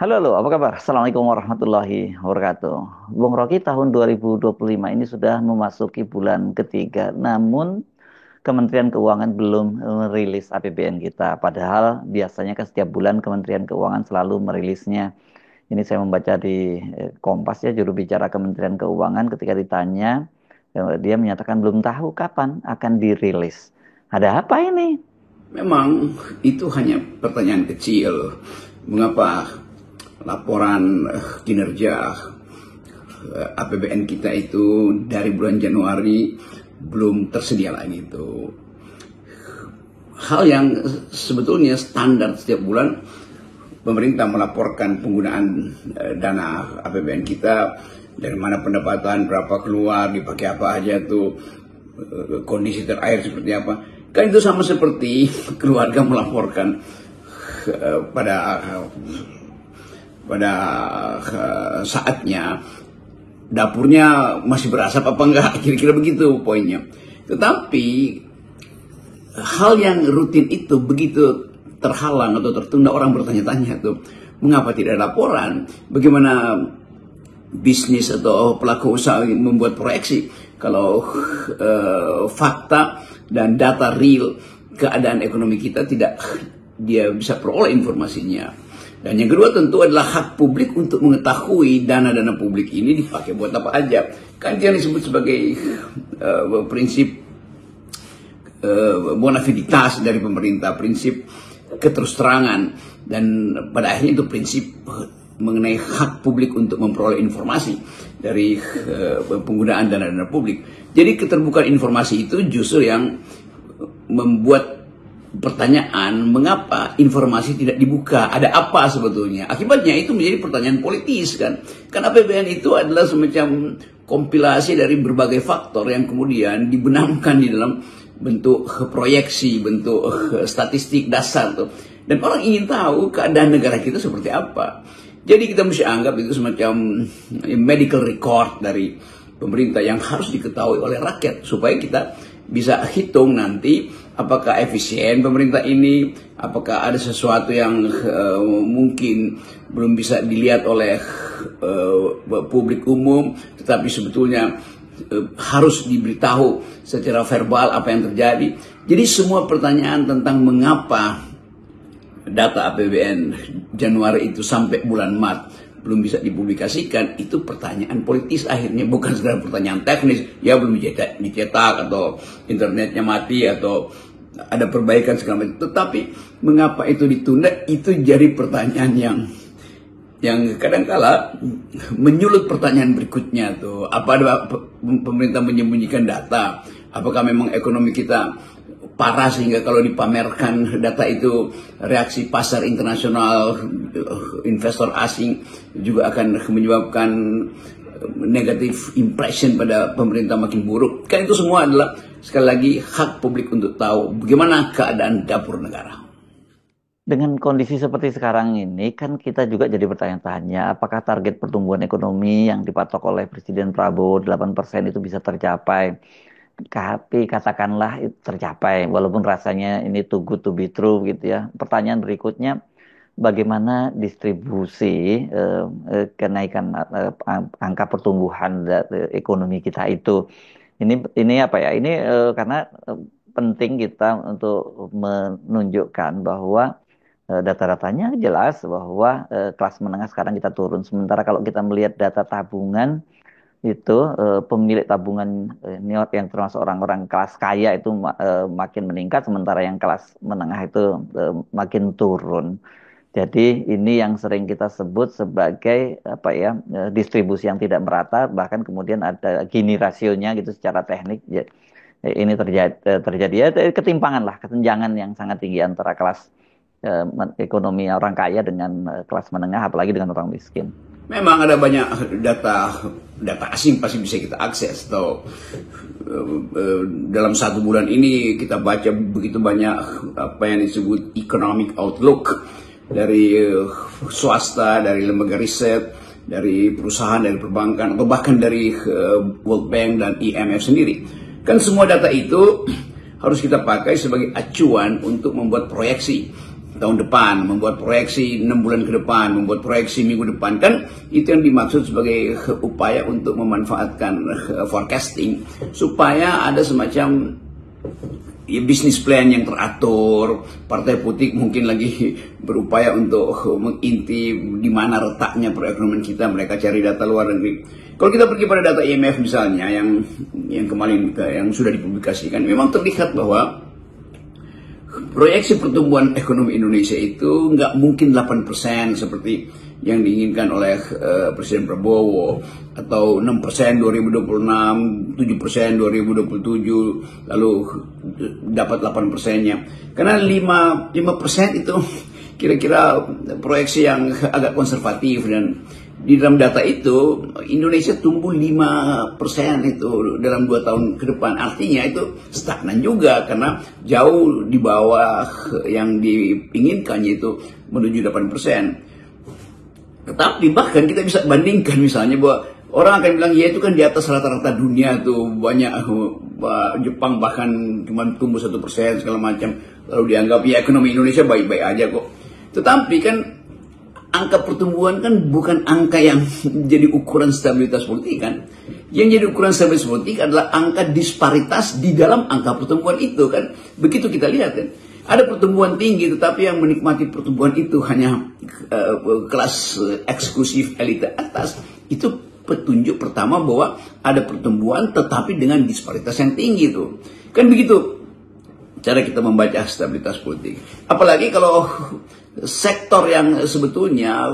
Halo, halo, apa kabar? Assalamualaikum warahmatullahi wabarakatuh. Bung Rocky, tahun 2025 ini sudah memasuki bulan ketiga, namun Kementerian Keuangan belum merilis APBN kita. Padahal biasanya kan setiap bulan Kementerian Keuangan selalu merilisnya. Ini saya membaca di Kompas ya, juru bicara Kementerian Keuangan ketika ditanya, dia menyatakan belum tahu kapan akan dirilis. Ada apa ini? Memang itu hanya pertanyaan kecil. Mengapa laporan kinerja APBN kita itu dari bulan Januari belum tersedia lagi itu? Hal yang sebetulnya standar setiap bulan pemerintah melaporkan penggunaan dana APBN kita, dari mana pendapatan, berapa keluar, dipakai apa aja tuh, kondisi terakhir seperti apa. Kan itu sama seperti keluarga melaporkan pada saatnya dapurnya masih berasap apa enggak, kira-kira begitu poinnya. Tetapi hal yang rutin itu begitu terhalang atau tertunda, orang bertanya-tanya tuh, mengapa tidak ada laporan? Bagaimana bisnis atau pelaku usaha membuat proyeksi kalau fakta dan data real keadaan ekonomi kita tidak dia bisa peroleh informasinya. Dan yang kedua tentu adalah hak publik untuk mengetahui dana-dana publik ini dipakai buat apa aja. Kan yang disebut sebagai prinsip bonafiditas dari pemerintah, prinsip keterus-terangan, dan pada akhirnya itu prinsip mengenai hak publik untuk memperoleh informasi dari penggunaan dana-dana publik. Jadi keterbukaan informasi itu justru yang membuat pertanyaan, mengapa informasi tidak dibuka, ada apa sebetulnya. Akibatnya itu menjadi pertanyaan politis kan. Karena APBN itu adalah semacam kompilasi dari berbagai faktor yang kemudian dibenamkan di dalam bentuk proyeksi, bentuk statistik dasar tuh. Dan orang ingin tahu keadaan negara kita seperti apa. Jadi kita mesti anggap itu semacam medical record dari pemerintah yang harus diketahui oleh rakyat, supaya kita bisa hitung nanti apakah efisien pemerintah ini, apakah ada sesuatu yang mungkin belum bisa dilihat oleh publik umum, tetapi sebetulnya harus diberitahu secara verbal apa yang terjadi. Jadi semua pertanyaan tentang mengapa data APBN Januari itu sampai bulan Maret belum bisa dipublikasikan, itu pertanyaan politis akhirnya, bukan sekedar pertanyaan teknis. Ya belum dicetak atau internetnya mati atau ada perbaikan segala macam. Tetapi mengapa itu ditunda, itu jadi pertanyaan yang kadang-kala menyulut pertanyaan berikutnya tuh. Apa ada pemerintah menyembunyikan data? Apakah memang ekonomi kita parah sehingga kalau dipamerkan data itu reaksi pasar internasional, investor asing juga akan menyebabkan negative impression pada pemerintah makin buruk? Kan itu semua adalah sekali lagi hak publik untuk tahu bagaimana keadaan dapur negara. Dengan kondisi seperti sekarang ini, kan kita juga jadi bertanya-tanya, apakah target pertumbuhan ekonomi yang dipatok oleh Presiden Prabowo 8% itu bisa tercapai? Tapi katakanlah itu tercapai, walaupun rasanya ini too good to be true gitu ya. Pertanyaan berikutnya, bagaimana distribusi kenaikan angka pertumbuhan ekonomi kita itu? Ini apa ya? Ini karena penting kita untuk menunjukkan bahwa data-datanya jelas bahwa kelas menengah sekarang kita turun. Sementara kalau kita melihat data tabungan itu pemilik tabungan ini yang termasuk orang-orang kelas kaya itu makin meningkat, sementara yang kelas menengah itu makin turun. Jadi ini yang sering kita sebut sebagai apa ya, distribusi yang tidak merata, bahkan kemudian ada Gini rasionya gitu secara teknik. Ini terjadi ya ketimpangan lah, kesenjangan yang sangat tinggi antara kelas ekonomi orang kaya dengan kelas menengah, apalagi dengan orang miskin. Memang ada banyak data asing pasti bisa kita akses, atau dalam satu bulan ini kita baca begitu banyak apa yang disebut economic outlook dari swasta, dari lembaga riset, dari perusahaan, dari perbankan, atau bahkan dari World Bank dan IMF sendiri. Kan semua data itu harus kita pakai sebagai acuan untuk membuat proyeksi tahun depan, membuat proyeksi 6 bulan ke depan, membuat proyeksi minggu depan. Kan itu yang dimaksud sebagai upaya untuk memanfaatkan forecasting supaya ada semacam ya, bisnis plan yang teratur. Partai politik mungkin lagi berupaya untuk menginti di mana letaknya perekonomian kita, mereka cari data luar negeri. Kalau kita pergi pada data IMF misalnya yang kemarin yang sudah dipublikasikan, memang terlihat bahwa proyeksi pertumbuhan ekonomi Indonesia itu nggak mungkin 8% seperti yang diinginkan oleh Presiden Prabowo, atau 6% 2026, 7% 2027, lalu dapat 8%-nya. Karena 5% itu kira-kira proyeksi yang agak konservatif, dan di dalam data itu Indonesia tumbuh 5% itu dalam 2 tahun ke depan. Artinya itu stagnan juga karena jauh di bawah yang diinginkan, yaitu menuju 8%. Tetapi bahkan kita bisa bandingkan misalnya bahwa orang akan bilang ya itu kan di atas rata-rata dunia tuh, banyak Jepang bahkan cuma tumbuh 1% segala macam, lalu dianggap ya ekonomi Indonesia baik-baik aja kok. Tetapi kan angka pertumbuhan kan bukan angka yang jadi ukuran stabilitas politik kan. Yang jadi ukuran stabilitas politik adalah angka disparitas di dalam angka pertumbuhan itu kan. Begitu kita lihat kan. Ada pertumbuhan tinggi tetapi yang menikmati pertumbuhan itu hanya kelas eksklusif elite atas. Itu petunjuk pertama bahwa ada pertumbuhan tetapi dengan disparitas yang tinggi itu. Kan begitu cara kita membaca stabilitas politik. Apalagi kalau sektor yang sebetulnya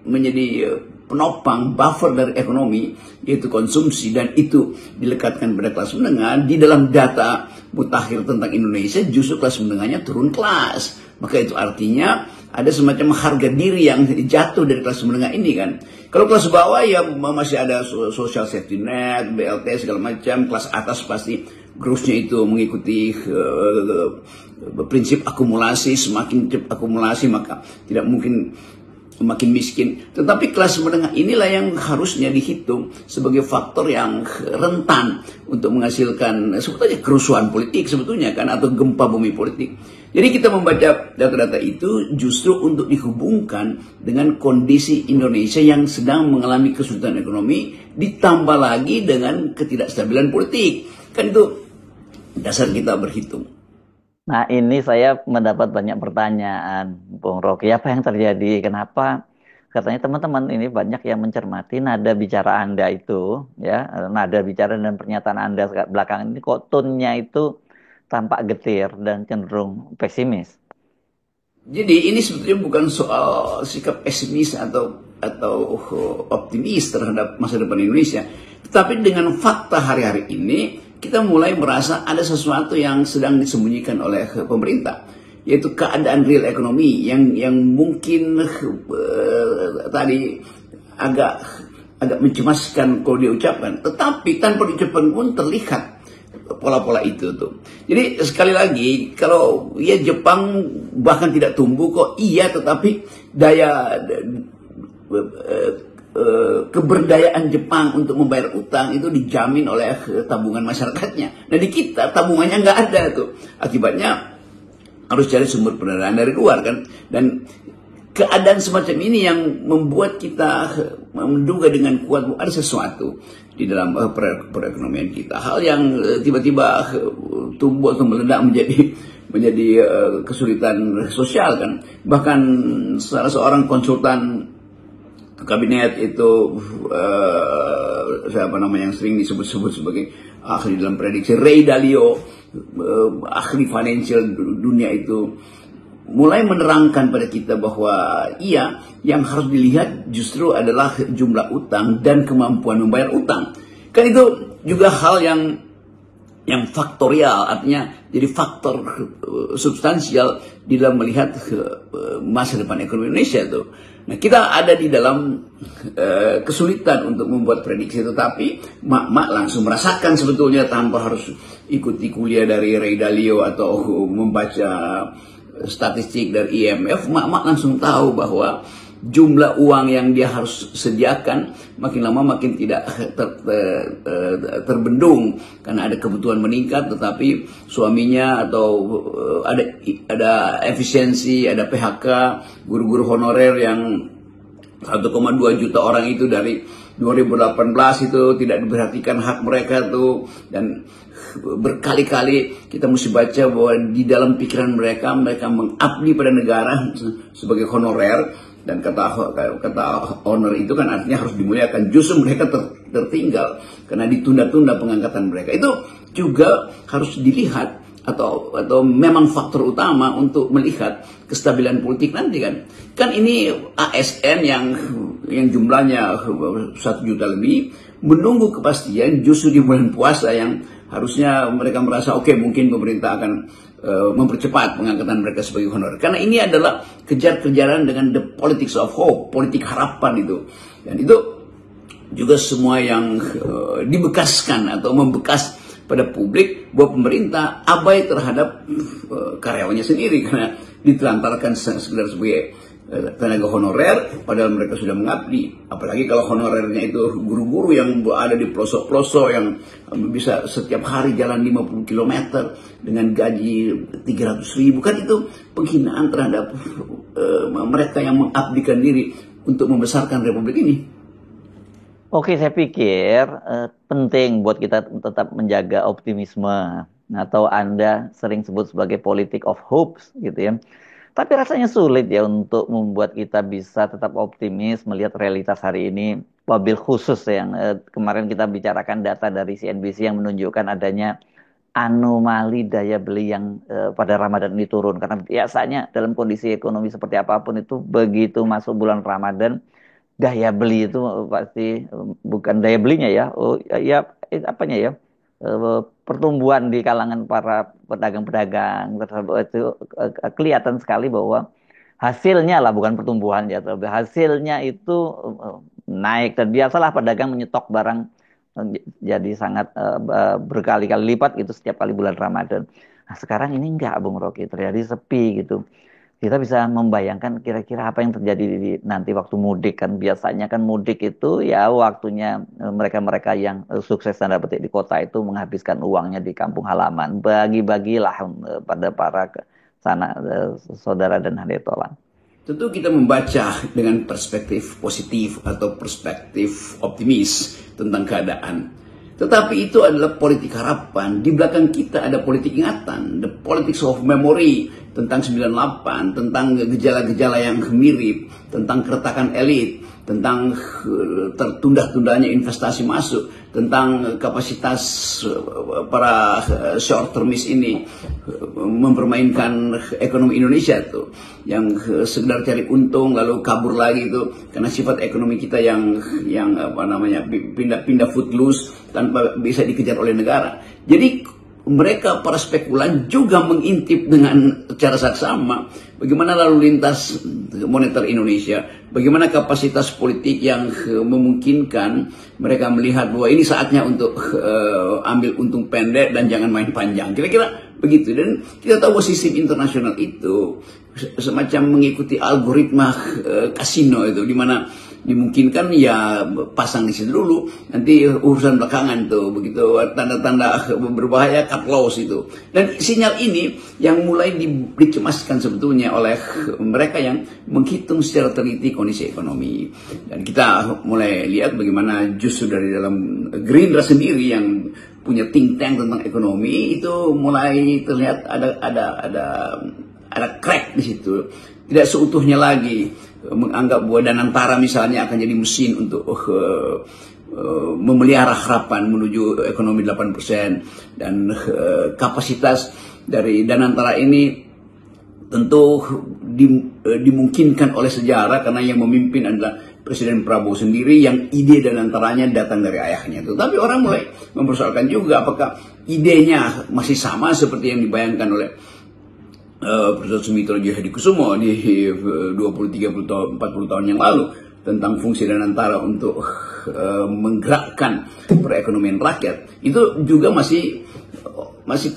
menjadi penopang buffer dari ekonomi, yaitu konsumsi, dan itu dilekatkan pada kelas menengah. Di dalam data mutakhir tentang Indonesia justru kelas menengahnya turun kelas, maka itu artinya ada semacam harga diri yang jatuh dari kelas menengah ini kan. Kalau kelas bawah ya masih ada social safety net, BLT segala macam. Kelas atas pasti growth-nya itu mengikuti prinsip akumulasi. Semakin cepat akumulasi maka tidak mungkin semakin miskin. Tetapi kelas menengah inilah yang harusnya dihitung sebagai faktor yang rentan untuk menghasilkan sebetulnya kerusuhan politik sebetulnya kan, atau gempa bumi politik. Jadi kita membaca data-data itu justru untuk dihubungkan dengan kondisi Indonesia yang sedang mengalami kesulitan ekonomi, ditambah lagi dengan ketidakstabilan politik. Kan itu dasar kita berhitung. Nah, ini saya mendapat banyak pertanyaan, Bung Rocky. Apa yang terjadi? Kenapa? Katanya teman-teman ini banyak yang mencermati nada bicara Anda itu, ya, nada bicara dan pernyataan Anda belakangan ini kok tone-nya itu tampak getir dan cenderung pesimis. Jadi ini sebetulnya bukan soal sikap pesimis atau optimis terhadap masa depan Indonesia, tetapi dengan fakta hari-hari ini kita mulai merasa ada sesuatu yang sedang disembunyikan oleh pemerintah, yaitu keadaan real ekonomi yang mungkin tadi agak mencemaskan kalau dia ucapkan, tetapi tanpa diucapkan pun terlihat pola-pola itu tuh. Jadi sekali lagi, kalau ya Jepang bahkan tidak tumbuh kok, iya, tetapi daya keberdayaan Jepang untuk membayar utang itu dijamin oleh tabungan masyarakatnya. Nah di kita tabungannya nggak ada tuh. Akibatnya harus cari sumber pendanaan dari luar kan. Dan keadaan semacam ini yang membuat kita menduga dengan kuat bahwa ada sesuatu di dalam perekonomian kita. Hal yang tiba-tiba tumbuh atau meledak menjadi kesulitan sosial kan. Bahkan salah seorang konsultan kabinet itu siapa namanya yang sering disebut-sebut sebagai ahli dalam prediksi, Ray Dalio, ahli financial dunia itu, mulai menerangkan pada kita bahwa iya, yang harus dilihat justru adalah jumlah utang dan kemampuan membayar utang. Kan itu juga hal yang faktorial, artinya jadi faktor substansial di dalam melihat masa depan ekonomi Indonesia itu. Nah, kita ada di dalam kesulitan untuk membuat prediksi, tetapi mak langsung merasakan sebetulnya tanpa harus ikuti kuliah dari Ray Dalio atau membaca statistik dari IMF. Mak langsung tahu bahwa jumlah uang yang dia harus sediakan makin lama makin tidak terbendung karena ada kebutuhan meningkat, tetapi suaminya atau ada efisiensi, ada PHK, guru-guru honorer yang 1,2 juta orang itu dari 2018 itu tidak diperhatikan hak mereka tuh, dan berkali-kali kita mesti baca bahwa di dalam pikiran mereka mengabdi pada negara sebagai honorer, dan kata honor itu kan artinya harus dimuliakan. Justru mereka tertinggal karena ditunda-tunda pengangkatan mereka. Itu juga harus dilihat atau memang faktor utama untuk melihat kestabilan politik nanti kan ini ASN yang jumlahnya 1 juta lebih menunggu kepastian justru di bulan puasa yang harusnya mereka merasa oke, mungkin pemerintah akan mempercepat pengangkatan mereka sebagai honorer, karena ini adalah kejar-kejaran dengan the politics of hope, politik harapan itu, dan itu juga semua yang dibekaskan atau membekas pada publik bahwa pemerintah abai terhadap karyawannya sendiri karena ditelantarkan sekedar sebagai tenaga honorer padahal mereka sudah mengabdi. Apalagi kalau honorernya itu guru-guru yang ada di pelosok-pelosok yang bisa setiap hari jalan 50 km dengan gaji 300.000, kan itu penghinaan terhadap mereka yang mengabdikan diri untuk membesarkan republik ini. Oke, saya pikir penting buat kita tetap menjaga optimisme, atau Anda sering sebut sebagai politik of hopes gitu ya. Tapi rasanya sulit ya untuk membuat kita bisa tetap optimis melihat realitas hari ini. Wabil khusus yang kemarin kita bicarakan data dari CNBC yang menunjukkan adanya anomali daya beli yang pada Ramadan ini turun. Karena biasanya dalam kondisi ekonomi seperti apapun itu begitu masuk bulan Ramadan, daya beli itu pasti bukan daya belinya ya, ya apanya ya, pertumbuhan di kalangan para pedagang-pedagang itu kelihatan sekali bahwa hasilnya lah, bukan pertumbuhan ya, tapi hasilnya itu naik, dan biasalah pedagang menyetok barang jadi sangat berkali-kali lipat gitu setiap kali bulan Ramadan. Nah sekarang ini enggak, Bung Rocky, terjadi sepi gitu. Kita bisa membayangkan kira-kira apa yang terjadi di nanti waktu mudik. Kan biasanya kan mudik itu ya waktunya mereka-mereka yang sukses tanda petik di kota itu menghabiskan uangnya di kampung halaman, bagi-bagilah pada para saudara dan hadetolan. Tentu kita membaca dengan perspektif positif atau perspektif optimis tentang keadaan. Tetapi itu adalah politik harapan. Di belakang kita ada politik ingatan, the politics of memory, tentang 98, tentang gejala-gejala yang mirip, tentang keretakan elit, tentang tertunda-tundanya investasi masuk, tentang kapasitas para short termis ini mempermainkan ekonomi Indonesia tuh, yang sekedar cari untung lalu kabur lagi itu karena sifat ekonomi kita yang pindah-pindah footloose tanpa bisa dikejar oleh negara. Jadi mereka para spekulan juga mengintip dengan cara saksama bagaimana lalu lintas moneter Indonesia, bagaimana kapasitas politik yang memungkinkan mereka melihat bahwa ini saatnya untuk ambil untung pendek dan jangan main panjang. Kira-kira begitu. Dan kita tahu sistem internasional itu semacam mengikuti algoritma kasino itu, di mana dimungkinkan ya pasang di situ dulu, nanti urusan belakangan tuh, begitu tanda-tanda berbahaya cut loss itu. Dan sinyal ini yang mulai dicemaskan sebetulnya oleh mereka yang menghitung secara teliti kondisi ekonomi. Dan kita mulai lihat bagaimana justru dari dalam Gerindra sendiri yang punya think tank tentang ekonomi itu mulai terlihat ada crack di situ. Tidak seutuhnya lagi menganggap bahwa Danantara misalnya akan jadi mesin untuk memelihara harapan menuju ekonomi 8%, dan kapasitas dari Danantara ini tentu dimungkinkan oleh sejarah karena yang memimpin adalah Presiden Prabowo sendiri yang ide Danantaranya datang dari ayahnya itu. Tapi orang mulai mempersoalkan juga apakah idenya masih sama seperti yang dibayangkan oleh Profesor Sumitro Djihadikusumo di 20, 30 tahun, 40 tahun yang lalu tentang fungsi Danantara untuk menggerakkan perekonomian rakyat. Itu juga masih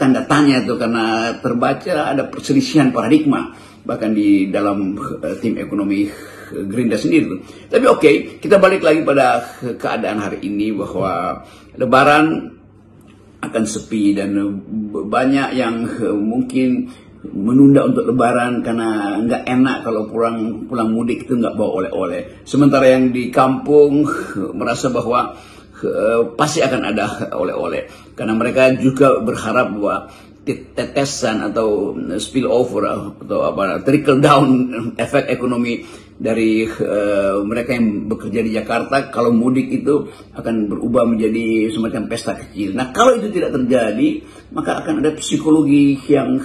tanda tanya tuh, karena terbaca ada perselisihan paradigma bahkan di dalam tim ekonomi Gerindra sendiri. Tapi oke, kita balik lagi pada keadaan hari ini bahwa Lebaran akan sepi dan banyak yang mungkin menunda untuk Lebaran karena nggak enak kalau pulang mudik itu nggak bawa oleh-oleh. Sementara yang di kampung merasa bahwa pasti akan ada oleh-oleh karena mereka juga berharap bahwa tetesan atau spill over atau apa trickle down efek ekonomi dari mereka yang bekerja di Jakarta kalau mudik itu akan berubah menjadi semacam pesta kecil. Nah, kalau itu tidak terjadi, maka akan ada psikologi yang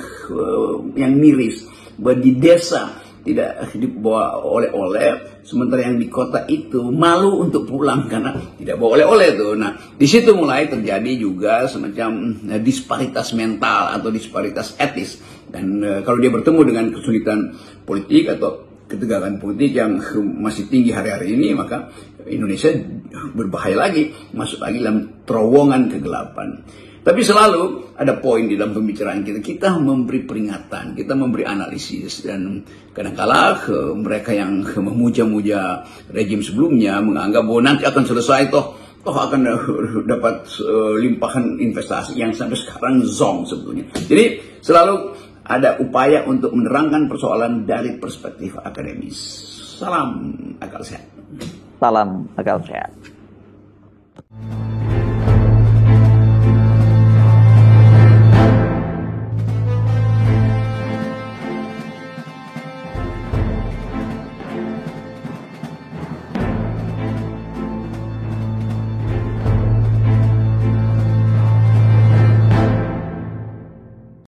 miris bahwa di desa tidak dibawa oleh-oleh, sementara yang di kota itu malu untuk pulang karena tidak bawa oleh-oleh tuh. Nah, di situ mulai terjadi juga semacam disparitas mental atau disparitas etis. Dan kalau dia bertemu dengan kesulitan politik atau ketegangan politik yang masih tinggi hari-hari ini, maka Indonesia berbahaya lagi, masuk lagi dalam terowongan kegelapan. Tapi selalu ada poin di dalam pembicaraan kita. Kita memberi peringatan, kita memberi analisis. Dan kadang-kala mereka yang memuja-muja rejim sebelumnya menganggap bahwa nanti akan selesai toh akan dapat limpahan investasi yang sampai sekarang zong sebetulnya. Jadi selalu ada upaya untuk menerangkan persoalan dari perspektif akademis. Salam akal sehat. Salam akal sehat.